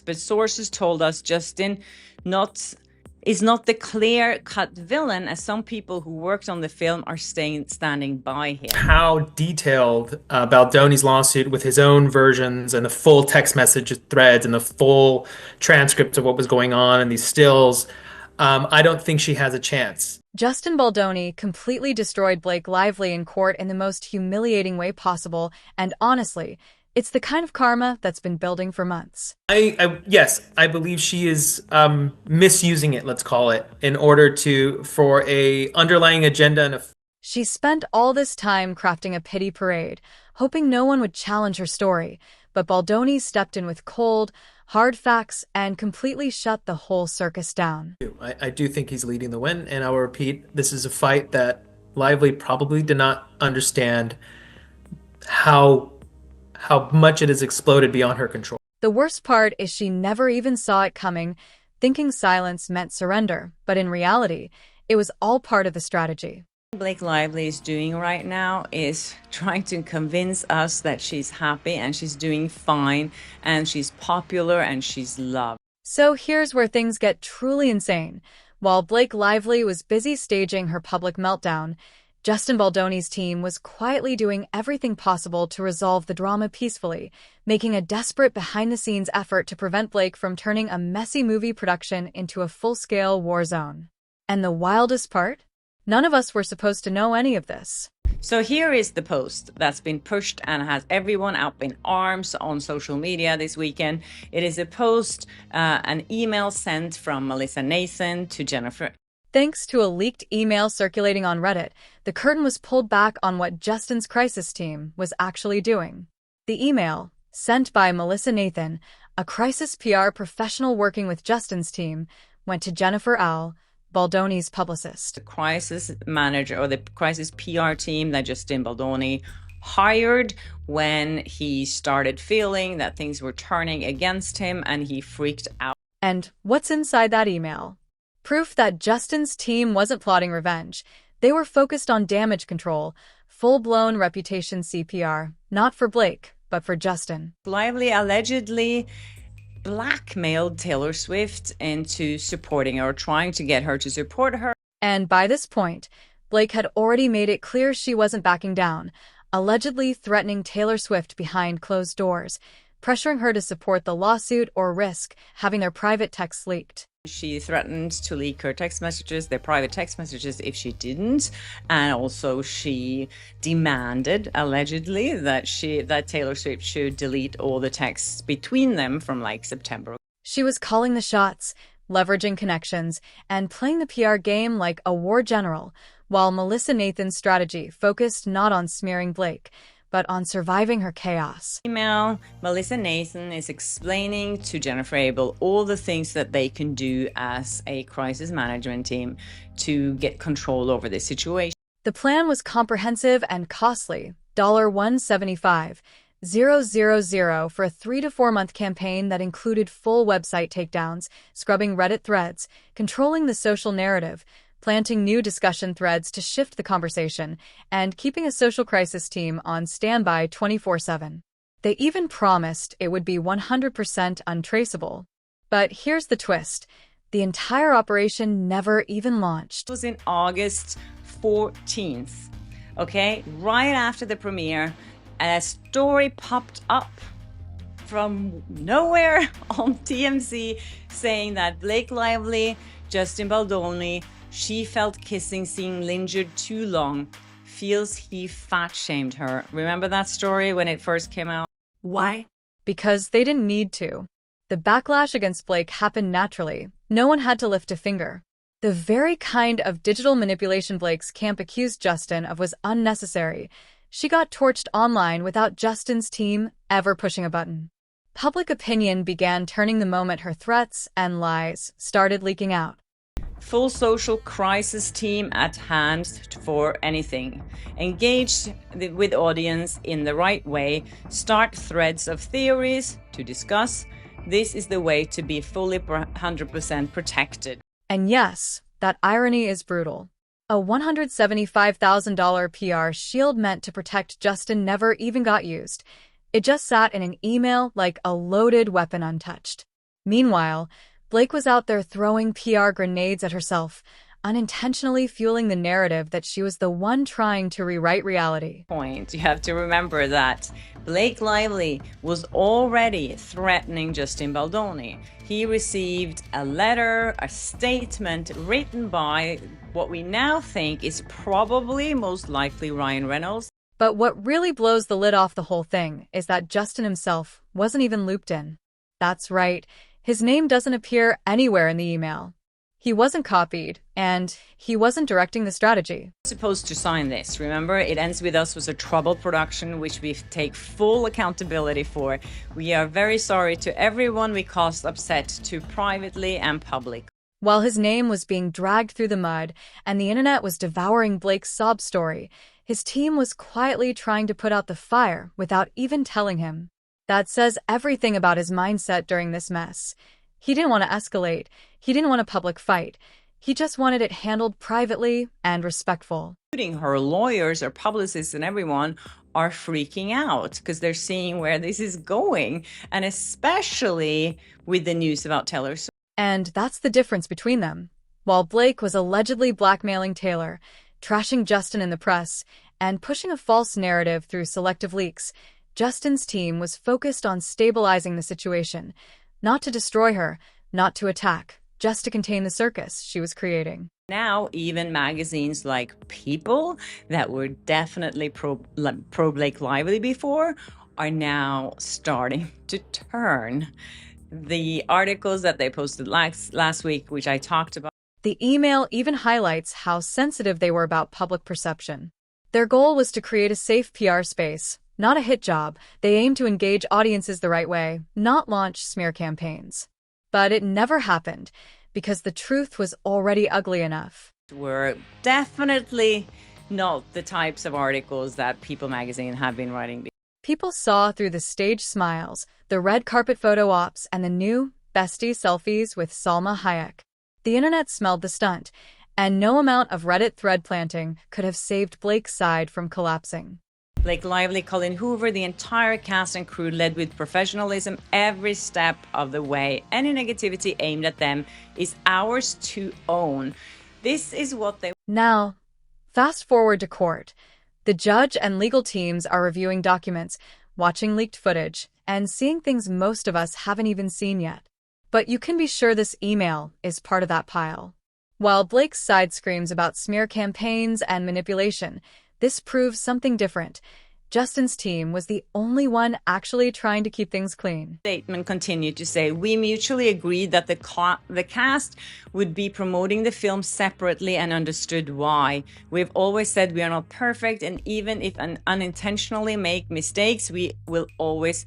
But sources told us Justin not is not the clear-cut villain, as some people who worked on the film are standing by him. How detailed Baldoni's lawsuit with his own versions and the full text message threads and the full transcripts of what was going on and these stills. I don't think she has a chance. Justin Baldoni completely destroyed Blake Lively in court in the most humiliating way possible, and honestly, it's the kind of karma that's been building for months. Yes, I believe she is misusing it, let's call it, in order for a underlying agenda and a. She spent all this time crafting a pity parade, hoping no one would challenge her story, but Baldoni stepped in with cold, hard facts and completely shut the whole circus down. I do think he's leading the win, and I will repeat, this is a fight that Lively probably did not understand how much it has exploded beyond her control. The worst part is she never even saw it coming, thinking silence meant surrender, but in reality, it was all part of the strategy. Blake Lively is doing right now is trying to convince us that she's happy and she's doing fine and she's popular and she's loved. So here's where things get truly insane. While Blake Lively was busy staging her public meltdown, Justin Baldoni's team was quietly doing everything possible to resolve the drama peacefully, making a desperate behind-the-scenes effort to prevent Blake from turning a messy movie production into a full-scale war zone. And the wildest part? None of us were supposed to know any of this. So here is the post that's been pushed and has everyone up in arms on social media this weekend. It is a post, an email sent from Melissa Nathan to Jennifer. Thanks to a leaked email circulating on Reddit, the curtain was pulled back on what Justin's crisis team was actually doing. The email, sent by Melissa Nathan, a crisis PR professional working with Justin's team, went to Jennifer Al, Baldoni's publicist. The crisis manager or the crisis PR team that Justin Baldoni hired when he started feeling that things were turning against him and he freaked out. And what's inside that email? Proof that Justin's team wasn't plotting revenge. They were focused on damage control, full-blown reputation CPR, not for Blake, but for Justin. Lively allegedly blackmailed Taylor Swift into supporting her, or trying to get her to support her. And by this point, Blake had already made it clear she wasn't backing down, allegedly threatening Taylor Swift behind closed doors, pressuring her to support the lawsuit or risk having their private texts leaked. She threatened to leak her text messages, their private text messages, if she didn't. And also she demanded, allegedly, that Taylor Swift should delete all the texts between them from like September. She was calling the shots, leveraging connections, and playing the PR game like a war general, while Melissa Nathan's strategy focused not on smearing Blake, but on surviving her chaos. Email, Melissa Nathan is explaining to Jennifer Abel all the things that they can do as a crisis management team to get control over this situation. The plan was comprehensive and costly, $175,000 for a 3 to 4 month campaign that included full website takedowns, scrubbing Reddit threads, controlling the social narrative, planting new discussion threads to shift the conversation, and keeping a social crisis team on standby 24/7. They even promised it would be 100% untraceable. But here's the twist. The entire operation never even launched. It was in August 14th, okay? Right after the premiere, a story popped up from nowhere on TMZ saying that Blake Lively, Justin Baldoni, she felt kissing scene lingered too long, feels he fat-shamed her. Remember that story when it first came out? Why? Because they didn't need to. The backlash against Blake happened naturally. No one had to lift a finger. The very kind of digital manipulation Blake's camp accused Justin of was unnecessary. She got torched online without Justin's team ever pushing a button. Public opinion began turning the moment her threats and lies started leaking out. Full social crisis team at hand for anything. Engage with audience in the right way. Start threads of theories to discuss. This is the way to be fully 100% protected. And yes, that irony is brutal. A $175,000 PR shield meant to protect Justin never even got used. It just sat in an email like a loaded weapon untouched. Meanwhile, Blake was out there throwing PR grenades at herself, unintentionally fueling the narrative that she was the one trying to rewrite reality. You have to remember that Blake Lively was already threatening Justin Baldoni. He received a letter, a statement written by what we now think is probably most likely Ryan Reynolds. But what really blows the lid off the whole thing is that Justin himself wasn't even looped in. That's right, his name doesn't appear anywhere in the email. He wasn't copied, and he wasn't directing the strategy. Supposed to sign this. Remember, It Ends With Us was a troubled production which we take full accountability for. We are very sorry to everyone we caused upset, to privately and public. While his name was being dragged through the mud and the internet was devouring Blake's sob story, his team was quietly trying to put out the fire without even telling him. That says everything about his mindset during this mess. He didn't want to escalate. He didn't want a public fight. He just wanted it handled privately and respectful. Including her lawyers, her publicists, and everyone are freaking out because they're seeing where this is going, and especially with the news about Taylor Swift. And that's the difference between them. While Blake was allegedly blackmailing Taylor, trashing Justin in the press, and pushing a false narrative through selective leaks, Justin's team was focused on stabilizing the situation. Not to destroy her, not to attack, just to contain the circus she was creating. Now, even magazines like People, that were definitely pro Blake Lively before, are now starting to turn. The articles that they posted last week, which I talked about. The email even highlights how sensitive they were about public perception. Their goal was to create a safe PR space. Not a hit job. They aimed to engage audiences the right way, not launch smear campaigns. But it never happened, because the truth was already ugly enough. Were definitely not the types of articles that People magazine have been writing. People saw through the staged smiles, the red carpet photo ops, and the new bestie selfies with Salma Hayek. The internet smelled the stunt, and no amount of Reddit thread planting could have saved Blake's side from collapsing. Blake Lively, Colin Hoover, the entire cast and crew led with professionalism every step of the way. Any negativity aimed at them is ours to own. This is what they... Now, fast forward to court. The judge and legal teams are reviewing documents, watching leaked footage, and seeing things most of us haven't even seen yet. But you can be sure this email is part of that pile. While Blake's side screams about smear campaigns and manipulation, this proves something different. Justin's team was the only one actually trying to keep things clean. Statement continued to say, we mutually agreed that the cast would be promoting the film separately and understood why. We've always said we are not perfect, and even if unintentionally make mistakes, we will always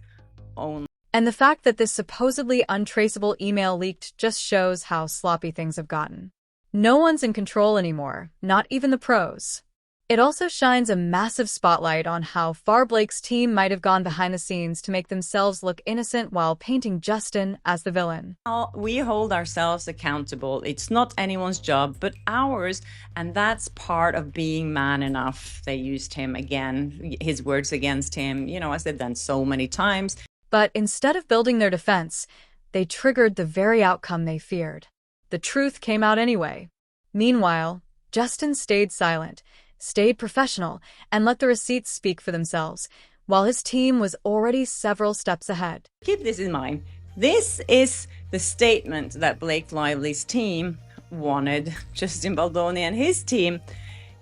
own. And the fact that this supposedly untraceable email leaked just shows how sloppy things have gotten. No one's in control anymore, not even the pros. It also shines a massive spotlight on how far Blake's team might have gone behind the scenes to make themselves look innocent while painting Justin as the villain. We hold ourselves accountable. It's not anyone's job, but ours, and that's part of being man enough. They used him again, his words against him, as they've done so many times. But instead of building their defense, they triggered the very outcome they feared. The truth came out anyway. Meanwhile, Justin stayed silent, stayed professional, and let the receipts speak for themselves, while his team was already several steps ahead. Keep this in mind. This is the statement that Blake Lively's team wanted Justin Baldoni and his team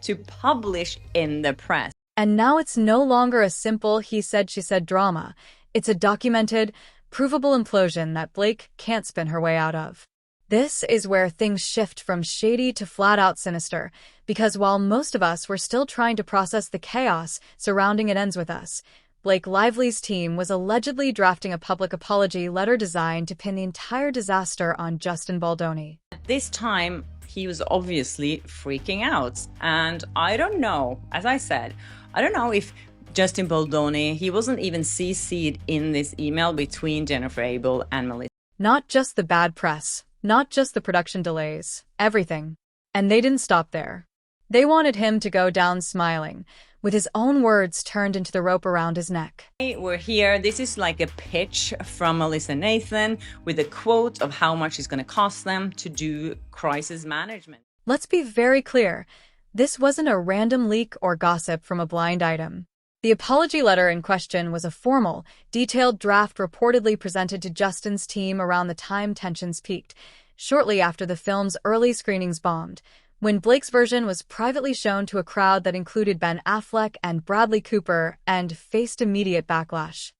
to publish in the press. And now it's no longer a simple he said, she said drama. It's a documented, provable implosion that Blake can't spin her way out of. This is where things shift from shady to flat-out sinister, because while most of us were still trying to process the chaos surrounding It Ends With Us, Blake Lively's team was allegedly drafting a public apology letter designed to pin the entire disaster on Justin Baldoni. At this time, he was obviously freaking out. And I don't know, as I said, I don't know if Justin Baldoni, he wasn't even CC'd in this email between Jennifer Abel and Melissa. Not just the bad press. Not just the production delays, everything. And they didn't stop there. They wanted him to go down smiling, with his own words turned into the rope around his neck. We're here. This is like a pitch from Melissa Nathan with a quote of how much it's going to cost them to do crisis management. Let's be very clear. This wasn't a random leak or gossip from a blind item. The apology letter in question was a formal, detailed draft reportedly presented to Justin's team around the time tensions peaked, shortly after the film's early screenings bombed, when Blake's version was privately shown to a crowd that included Ben Affleck and Bradley Cooper and faced immediate backlash.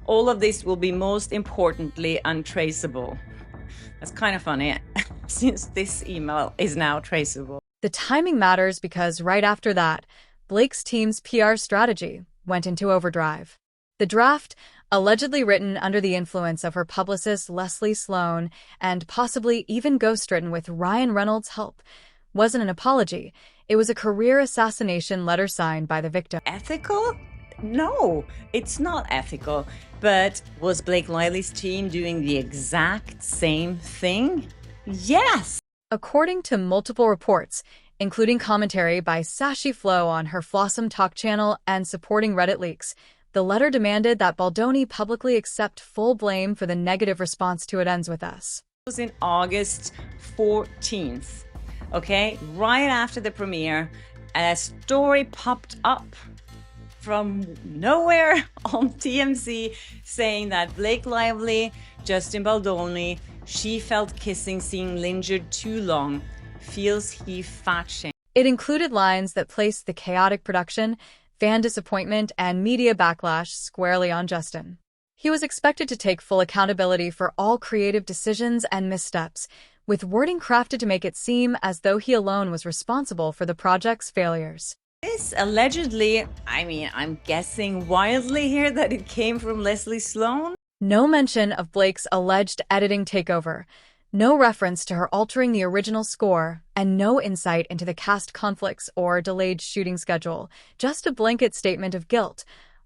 All of this will be most importantly untraceable. That's kind of funny, since this email is now traceable. The timing matters because right after that, Blake's team's PR strategy went into overdrive. The draft, allegedly written under the influence of her publicist Leslie Sloan and possibly even ghostwritten with Ryanreynolds' help, wasn't an apology. It was a career assassination letter signed by the victim. Ethical? No, it's not ethical. But was Blake Lively's team doing the exact same thing? Yes! According to multiple reports, including commentary by Sashi Flo on her Flossom Talk channel and supporting Reddit leaks, the letter demanded that Baldoni publicly accept full blame for the negative response to It Ends With Us. It was in August 14th, okay? Right after the premiere, a story popped up from nowhere on TMZ saying that Blake Lively, Justin Baldoni, she felt kissing scene lingered too long, feels he fat shamed. It included lines that placed the chaotic production, fan disappointment, and media backlash squarely on Justin. He was expected to take full accountability for all creative decisions and missteps, with wording crafted to make it seem as though he alone was responsible for the project's failures. This allegedly, I'm guessing wildly here that it came from Leslie Sloan. No mention of Blake's alleged editing takeover, no reference to her altering the original score, and no insight into the cast conflicts or delayed shooting schedule, just a blanket statement of guilt,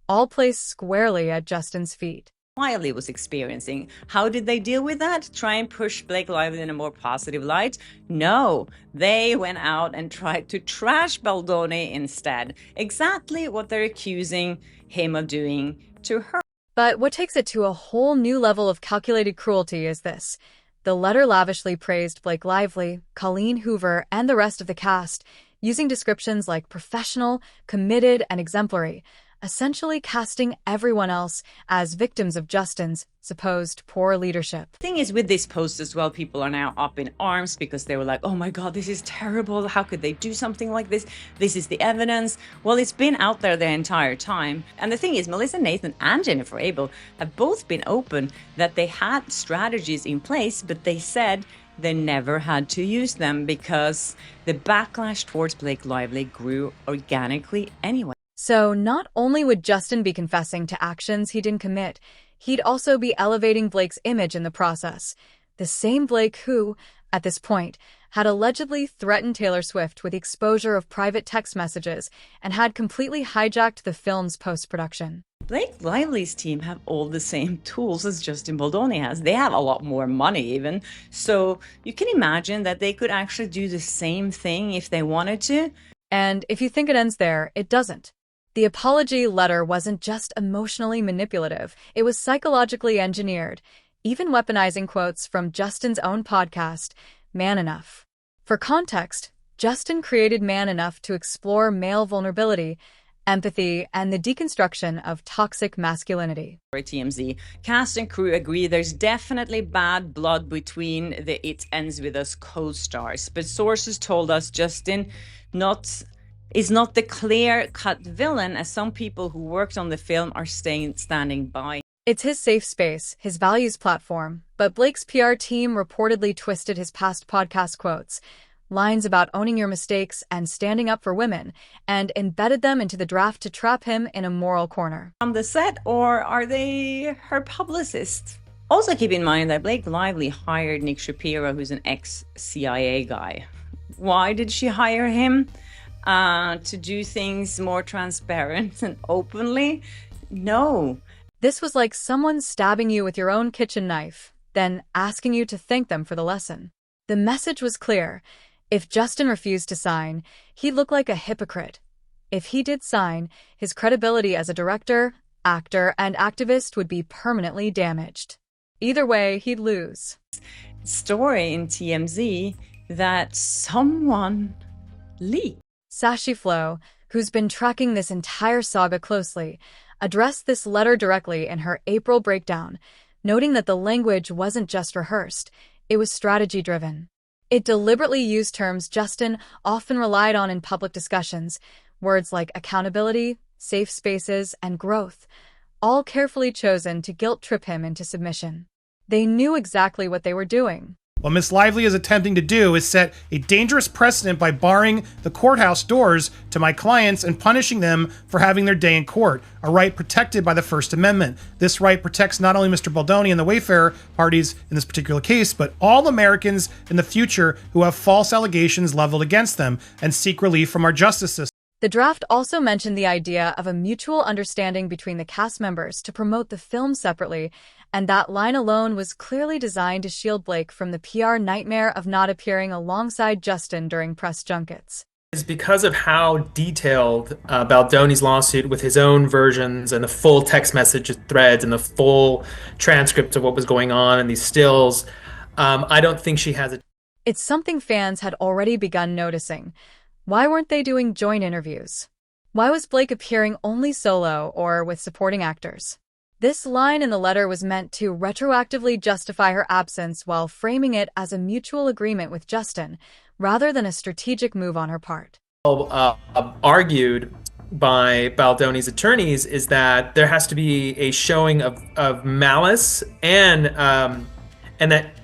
all placed squarely at Justin's feet. Wiley was experiencing. How did they deal with that? Try and push Blake Lively in a more positive light? No, they went out and tried to trash Baldoni instead. Exactly what they're accusing him of doing to her. But what takes it to a whole new level of calculated cruelty is this. The letter lavishly praised Blake Lively, Colleen Hoover, and the rest of the cast, using descriptions like professional, committed, and exemplary, essentially casting everyone else as victims of Justin's supposed poor leadership. The thing is, with this post as well, people are now up in arms because they were like, oh my God, this is terrible. How could they do something like this? This is the evidence. Well, it's been out there the entire time. And the thing is, Melissa Nathan and Jennifer Abel have both been open that they had strategies in place, but they said they never had to use them because the backlash towards Blake Lively grew organically anyway. So not only would Justin be confessing to actions he didn't commit, he'd also be elevating Blake's image in the process. The same Blake who, at this point, had allegedly threatened Taylor Swift with the exposure of private text messages and had completely hijacked the film's post-production. Blake Lively's team have all the same tools as Justin Baldoni has. They have a lot more money even. So you can imagine that they could actually do the same thing if they wanted to. And if you think it ends there, it doesn't. The apology letter wasn't just emotionally manipulative, it was psychologically engineered, even weaponizing quotes from Justin's own podcast, Man Enough. For context, Justin created Man Enough to explore male vulnerability, empathy, and the deconstruction of toxic masculinity. TMZ cast and crew agree there's definitely bad blood between the It Ends With Us co-stars, but sources told us Justin is not the clear-cut villain, as some people who worked on the film are standing by. It's his safe space, his values platform, but Blake's PR team reportedly twisted his past podcast quotes, lines about owning your mistakes and standing up for women, and embedded them into the draft to trap him in a moral corner. On the set, or are they her publicist? Also keep in mind that Blake Lively hired Nick Shapiro, who's an ex-CIA guy. Why did she hire him? To do things more transparent and openly? No. This was like someone stabbing you with your own kitchen knife, then asking you to thank them for the lesson. The message was clear. If Justin refused to sign, he'd look like a hypocrite. If he did sign, his credibility as a director, actor, and activist would be permanently damaged. Either way, he'd lose. Story in TMZ that someone leaked. Sashi Flo, who's been tracking this entire saga closely, addressed this letter directly in her April breakdown, noting that the language wasn't just rehearsed, it was strategy-driven. It deliberately used terms Justin often relied on in public discussions, words like accountability, safe spaces, and growth, all carefully chosen to guilt-trip him into submission. They knew exactly what they were doing. What Miss Lively is attempting to do is set a dangerous precedent by barring the courthouse doors to my clients and punishing them for having their day in court, a right protected by the First Amendment. This right protects not only Mr. Baldoni and the Wayfarer parties in this particular case, but all Americans in the future who have false allegations leveled against them and seek relief from our justice system. The draft also mentioned the idea of a mutual understanding between the cast members to promote the film separately, and that line alone was clearly designed to shield Blake from the PR nightmare of not appearing alongside Justin during press junkets. Is because of how detailed Baldoni's lawsuit with his own versions and the full text message threads and the full transcript of what was going on and these stills, I don't think she has a... It's something fans had already begun noticing. Why weren't they doing joint interviews? Why was Blake appearing only solo or with supporting actors? This line in the letter was meant to retroactively justify her absence while framing it as a mutual agreement with Justin, rather than a strategic move on her part. Argued by Baldoni's attorneys is that there has to be a showing of malice and that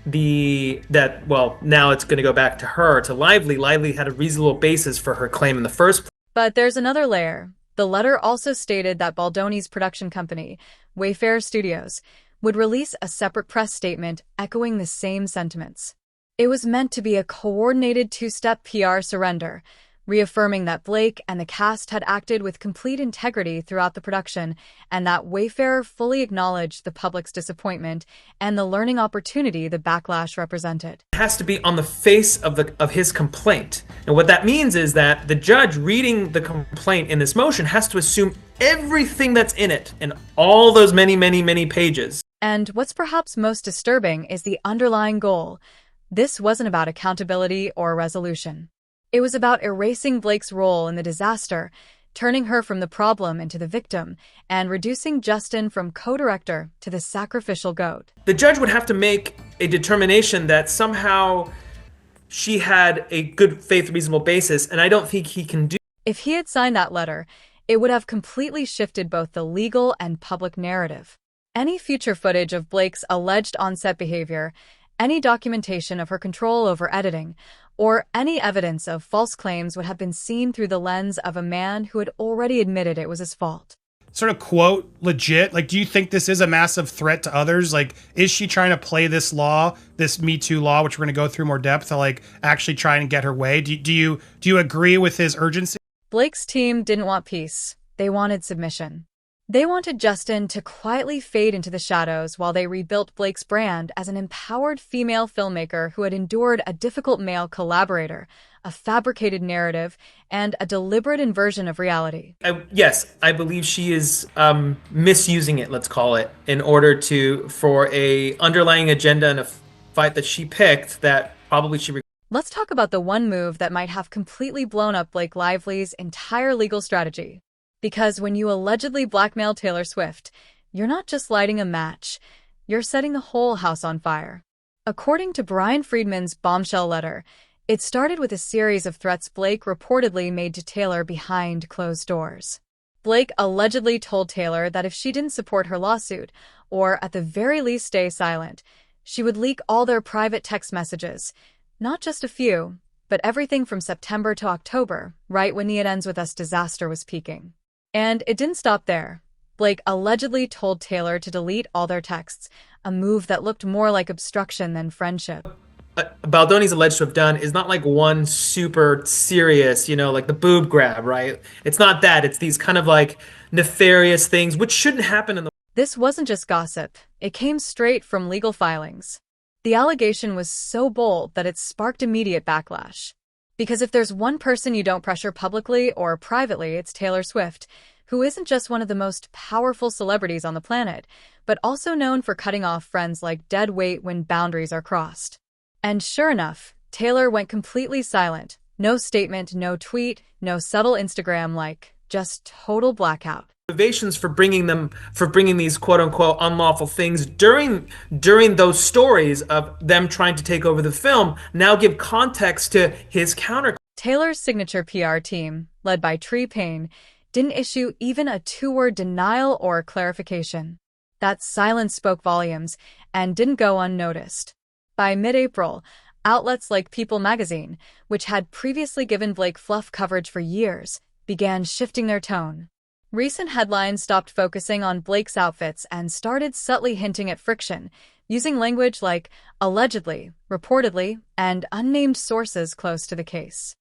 well, now it's going to go back to her, to Lively. Lively had a reasonable basis for her claim in the first place. But there's another layer. The letter also stated that Baldoni's production company, Wayfarer Studios, would release a separate press statement echoing the same sentiments. It was meant to be a coordinated two-step PR surrender, reaffirming that Blake and the cast had acted with complete integrity throughout the production and that Wayfarer fully acknowledged the public's disappointment and the learning opportunity the backlash represented. It has to be on the face of his complaint. And what that means is that the judge reading the complaint in this motion has to assume everything that's in it and all those many, many, many pages. And what's perhaps most disturbing is the underlying goal. This wasn't about accountability or resolution. It was about erasing Blake's role in the disaster, turning her from the problem into the victim, and reducing Justin from co-director to the sacrificial goat. The judge would have to make a determination that somehow she had a good faith, reasonable basis, and I don't think he can do. If he had signed that letter, it would have completely shifted both the legal and public narrative. Any future footage of Blake's alleged on-set behavior, any documentation of her control over editing, or any evidence of false claims would have been seen through the lens of a man who had already admitted it was his fault. Sort of quote legit, like, do you think this is a massive threat to others? Like, is she trying to play this law, this Me Too law, which we're going to go through more depth, to like actually try and get her way? Do you agree with his urgency? Blake's team didn't want peace. They wanted submission. They wanted Justin to quietly fade into the shadows while they rebuilt Blake's brand as an empowered female filmmaker who had endured a difficult male collaborator, a fabricated narrative, and a deliberate inversion of reality. Yes, I believe she is misusing it, let's call it, in order for a underlying agenda and a fight that she picked that probably she... Let's talk about the one move that might have completely blown up Blake Lively's entire legal strategy. Because when you allegedly blackmail Taylor Swift, you're not just lighting a match, you're setting the whole house on fire. According to Brian Friedman's bombshell letter, it started with a series of threats Blake reportedly made to Taylor behind closed doors. Blake allegedly told Taylor that if she didn't support her lawsuit, or at the very least stay silent, she would leak all their private text messages, not just a few, but everything from September to October, right when the It Ends With Us disaster was peaking. And it didn't stop there. Blake allegedly told Taylor to delete all their texts, a move that looked more like obstruction than friendship. Baldoni's alleged to have done is not like one super serious, like the boob grab, right? It's not that. It's these kind of like nefarious things, which shouldn't happen in the... This wasn't just gossip. It came straight from legal filings. The allegation was so bold that it sparked immediate backlash. Because if there's one person you don't pressure publicly or privately, it's Taylor Swift, who isn't just one of the most powerful celebrities on the planet, but also known for cutting off friends like dead weight when boundaries are crossed. And sure enough, Taylor went completely silent. No statement, no tweet, no subtle Instagram like, just total blackout. Motivations for bringing these quote unquote unlawful things during those stories of them trying to take over the film now give context to his counter. Taylor's signature PR team, led by Tree Payne, didn't issue even a two-word denial or clarification. That silence spoke volumes and didn't go unnoticed. By mid-April, outlets like People magazine, which had previously given Blake fluff coverage for years, began shifting their tone. Recent headlines stopped focusing on Blake's outfits and started subtly hinting at friction, using language like allegedly, reportedly, and unnamed sources close to the case.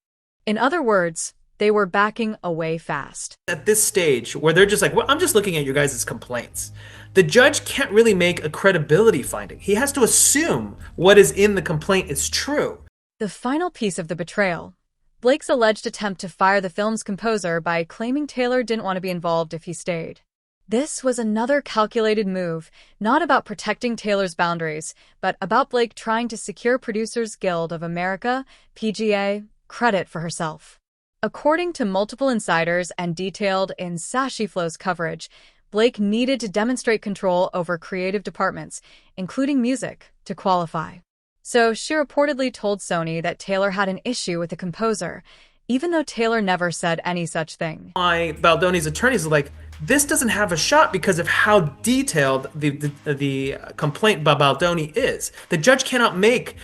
In other words, they were backing away fast. At this stage, where they're just like, well, I'm just looking at your guys' complaints, the judge can't really make a credibility finding. He has to assume what is in the complaint is true. The final piece of the betrayal: Blake's alleged attempt to fire the film's composer by claiming Taylor didn't want to be involved if he stayed. This was another calculated move, not about protecting Taylor's boundaries, but about Blake trying to secure Producers Guild of America, PGA, credit for herself. According to multiple insiders and detailed in Sashi Flow's coverage, Blake needed to demonstrate control over creative departments, including music, to qualify. So she reportedly told Sony that Taylor had an issue with the composer, even though Taylor never said any such thing. Why Baldoni's attorneys are like, this doesn't have a shot because of how detailed the complaint by Baldoni is. The judge cannot make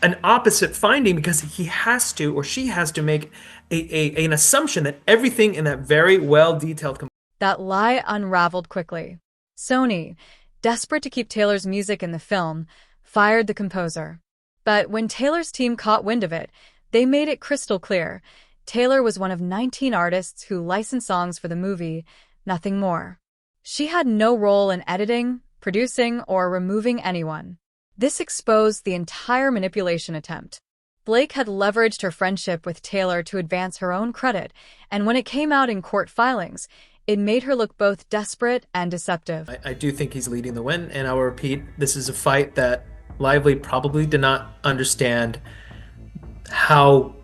an opposite finding because he has to, or she has to make an assumption that everything in that very well-detailed complaint. That lie unraveled quickly. Sony, desperate to keep Taylor's music in the film, fired the composer. But when Taylor's team caught wind of it, they made it crystal clear. Taylor was one of 19 artists who licensed songs for the movie, nothing more. She had no role in editing, producing, or removing anyone. This exposed the entire manipulation attempt. Blake had leveraged her friendship with Taylor to advance her own credit, and when it came out in court filings, it made her look both desperate and deceptive. I do think he's leading the win, and I will repeat, this is a fight that Lively probably did not understand how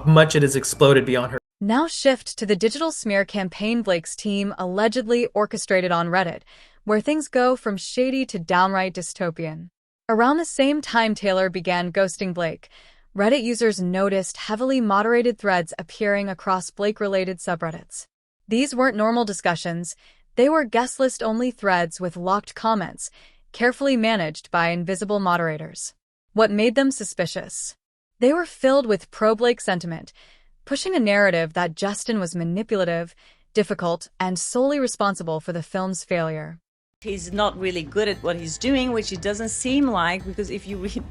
much it has exploded beyond her. Now shift to the digital smear campaign Blake's team allegedly orchestrated on Reddit, where things go from shady to downright dystopian. Around the same time Taylor began ghosting Blake, Reddit users noticed heavily moderated threads appearing across Blake-related subreddits. These weren't normal discussions, they were guest list-only threads with locked comments, carefully managed by invisible moderators. What made them suspicious? They were filled with pro-Blake sentiment, pushing a narrative that Justin was manipulative, difficult, and solely responsible for the film's failure. He's not really good at what he's doing, which it doesn't seem like, because if you read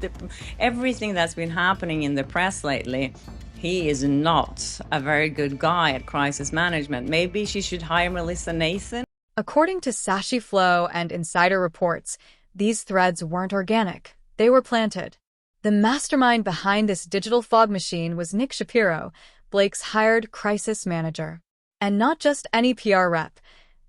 everything that's been happening in the press lately, he is not a very good guy at crisis management. Maybe she should hire Melissa Nathan. According to Sashi Flow and insider reports, these threads weren't organic. They were planted. The mastermind behind this digital fog machine was Nick Shapiro, Blake's hired crisis manager. And not just any PR rep.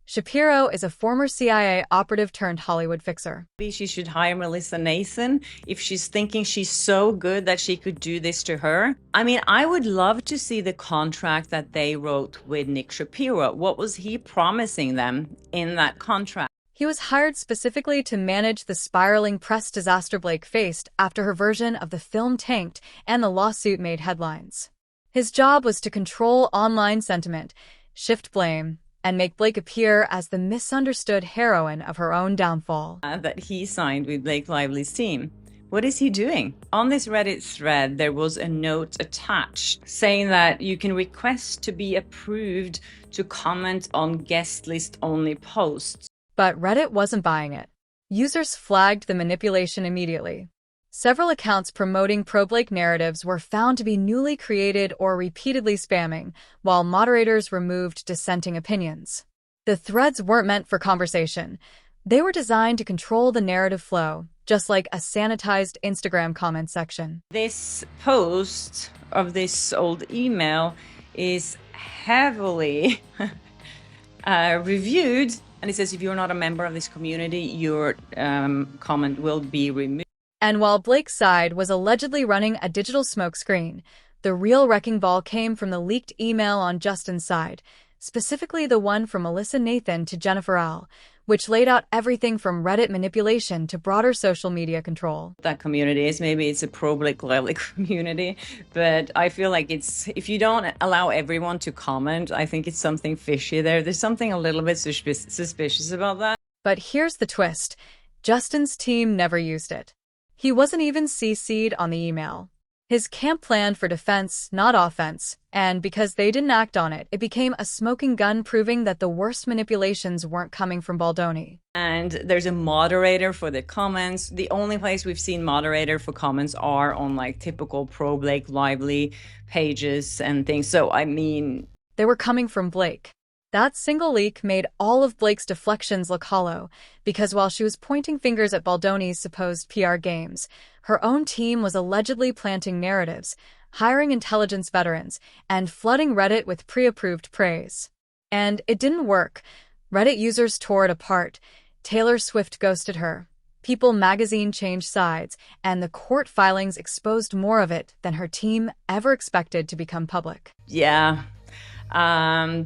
Shapiro is a former CIA operative turned Hollywood fixer. Maybe she should hire Melissa Nathan if she's thinking she's so good that she could do this to her. I mean, I would love to see the contract that they wrote with Nick Shapiro. What was he promising them in that contract? He was hired specifically to manage the spiraling press disaster Blake faced after her version of the film tanked and the lawsuit made headlines. His job was to control online sentiment, shift blame, and make Blake appear as the misunderstood heroine of her own downfall. That he signed with Blake Lively's team. What is he doing? On this Reddit thread, there was a note attached saying that you can request to be approved to comment on guest list only posts. But Reddit wasn't buying it. Users flagged the manipulation immediately. Several accounts promoting pro-Blake narratives were found to be newly created or repeatedly spamming, while moderators removed dissenting opinions. The threads weren't meant for conversation. They were designed to control the narrative flow, just like a sanitized Instagram comment section. This post of this old email is heavily reviewed, and it says if you're not a member of this community, your comment will be removed. And while Blake's side was allegedly running a digital smokescreen, the real wrecking ball came from the leaked email on Justin's side, specifically the one from Melissa Nathan to Jennifer Al, which laid out everything from Reddit manipulation to broader social media control. That community is, maybe it's a pro-blakelively community, but I feel like if you don't allow everyone to comment, I think it's something fishy there. There's something a little bit suspicious about that. But here's the twist. Justin's team never used it. He wasn't even CC'd on the email. His camp planned for defense, not offense, and because they didn't act on it, it became a smoking gun proving that the worst manipulations weren't coming from Baldoni. And there's a moderator for the comments. The only place we've seen moderator for comments are on like typical pro-Blake Lively pages and things. So, I mean... They were coming from Blake. That single leak made all of Blake's deflections look hollow, because while she was pointing fingers at Baldoni's supposed PR games, her own team was allegedly planting narratives, hiring intelligence veterans, and flooding Reddit with pre-approved praise. And it didn't work. Reddit users tore it apart. Taylor Swift ghosted her. People magazine changed sides, and the court filings exposed more of it than her team ever expected to become public. Yeah.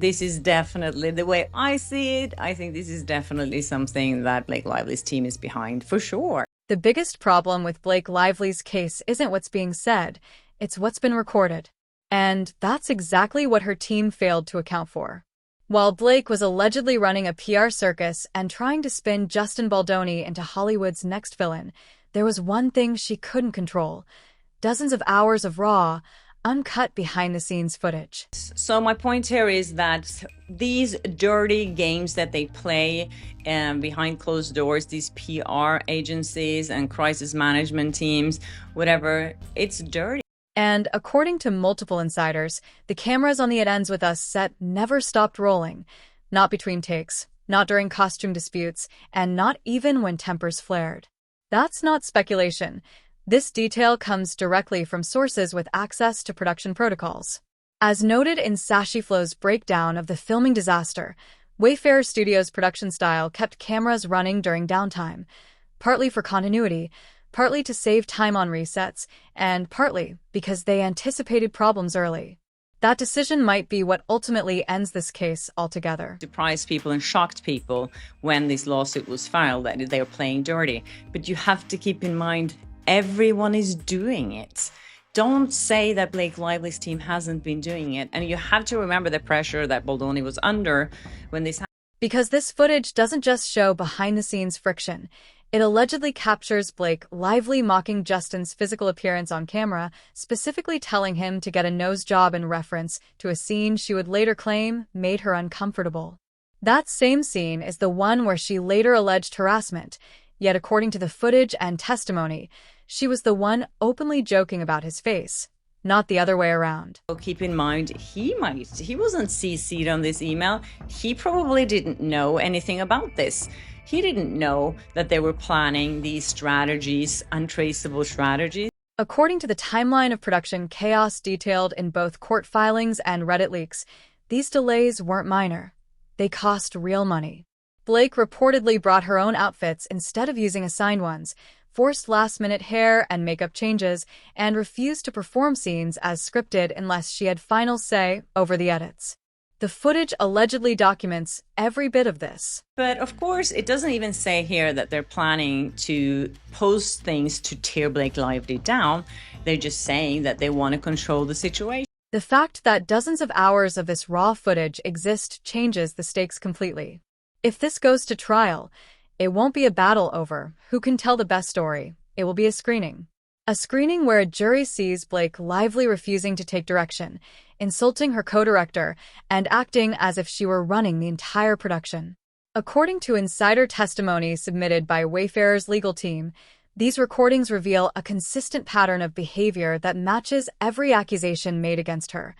This is definitely the way I see it. I think this is definitely something that Blake Lively's team is behind, for sure. The biggest problem with Blake Lively's case isn't what's being said, it's what's been recorded. And that's exactly what her team failed to account for. While Blake was allegedly running a PR circus and trying to spin Justin Baldoni into Hollywood's next villain, there was one thing she couldn't control: dozens of hours of raw, uncut behind-the-scenes footage. So my point here is that these dirty games that they play behind closed doors, these PR agencies and crisis management teams, whatever, it's dirty. And according to multiple insiders, the cameras on the It Ends With Us set never stopped rolling. Not between takes, not during costume disputes, and not even when tempers flared. That's not speculation. This detail comes directly from sources with access to production protocols. As noted in Sashi Flow's breakdown of the filming disaster, Wayfarer Studios' production style kept cameras running during downtime, partly for continuity, partly to save time on resets, and partly because they anticipated problems early. That decision might be what ultimately ends this case altogether. Surprised people and shocked people when this lawsuit was filed that they were playing dirty. But you have to keep in mind, everyone is doing it. Don't say that Blake Lively's team hasn't been doing it. And you have to remember the pressure that Baldoni was under when this happened. Because this footage doesn't just show behind-the-scenes friction. It allegedly captures Blake Lively mocking Justin's physical appearance on camera, specifically telling him to get a nose job in reference to a scene she would later claim made her uncomfortable. That same scene is the one where she later alleged harassment, yet according to the footage and testimony, she was the one openly joking about his face, not the other way around. Keep in mind, he wasn't CC'd on this email. He probably didn't know anything about this. He didn't know that they were planning these strategies, untraceable strategies. According to the timeline of production chaos detailed in both court filings and Reddit leaks, these delays weren't minor. They cost real money. Blake reportedly brought her own outfits instead of using assigned ones, forced last-minute hair and makeup changes, and refused to perform scenes as scripted unless she had final say over the edits. The footage allegedly documents every bit of this. But of course, it doesn't even say here that they're planning to post things to tear Blake Lively down. They're just saying that they want to control the situation. The fact that dozens of hours of this raw footage exist changes the stakes completely. If this goes to trial, it won't be a battle over who can tell the best story. It will be a screening. A screening where a jury sees Blake Lively refusing to take direction, insulting her co-director, and acting as if she were running the entire production. According to insider testimony submitted by Wayfarer's legal team, these recordings reveal a consistent pattern of behavior that matches every accusation made against her.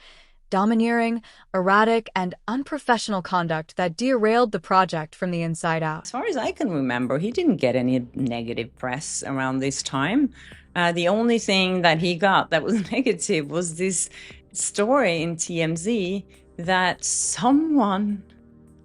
domineering, erratic, and unprofessional conduct that derailed the project from the inside out. As far as I can remember, he didn't get any negative press around this time. The only thing that he got that was negative was this story in TMZ that someone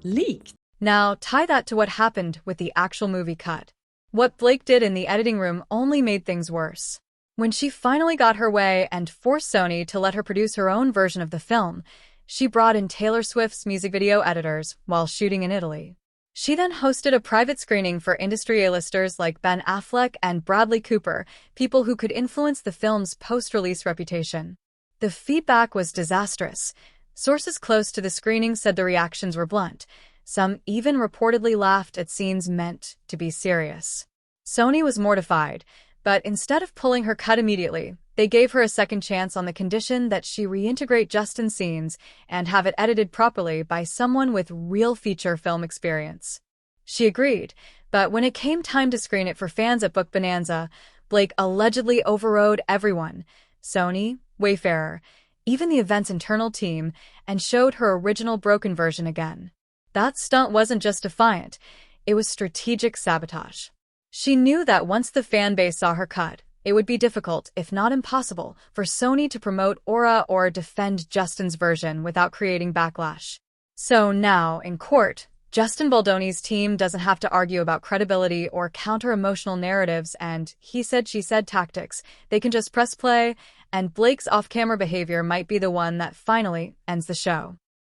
leaked. Now, tie that to what happened with the actual movie cut. What Blake did in the editing room only made things worse. When she finally got her way and forced Sony to let her produce her own version of the film, she brought in Taylor Swift's music video editors while shooting in Italy. She then hosted a private screening for industry A-listers like Ben Affleck and Bradley Cooper, people who could influence the film's post-release reputation. The feedback was disastrous. Sources close to the screening said the reactions were blunt. Some even reportedly laughed at scenes meant to be serious. Sony was mortified, but instead of pulling her cut immediately, they gave her a second chance on the condition that she reintegrate Justin's scenes and have it edited properly by someone with real feature film experience. She agreed, but when it came time to screen it for fans at Book Bonanza, Blake allegedly overrode everyone, Sony, Wayfarer, even the event's internal team, and showed her original broken version again. That stunt wasn't just defiant, it was strategic sabotage. She knew that once the fan base saw her cut, it would be difficult, if not impossible, for Sony to promote Aura or defend Justin's version without creating backlash. So now, in court, Justin Baldoni's team doesn't have to argue about credibility or counter-emotional narratives and he-said-she-said tactics. They can just press play, and Blake's off-camera behavior might be the one that finally ends the show.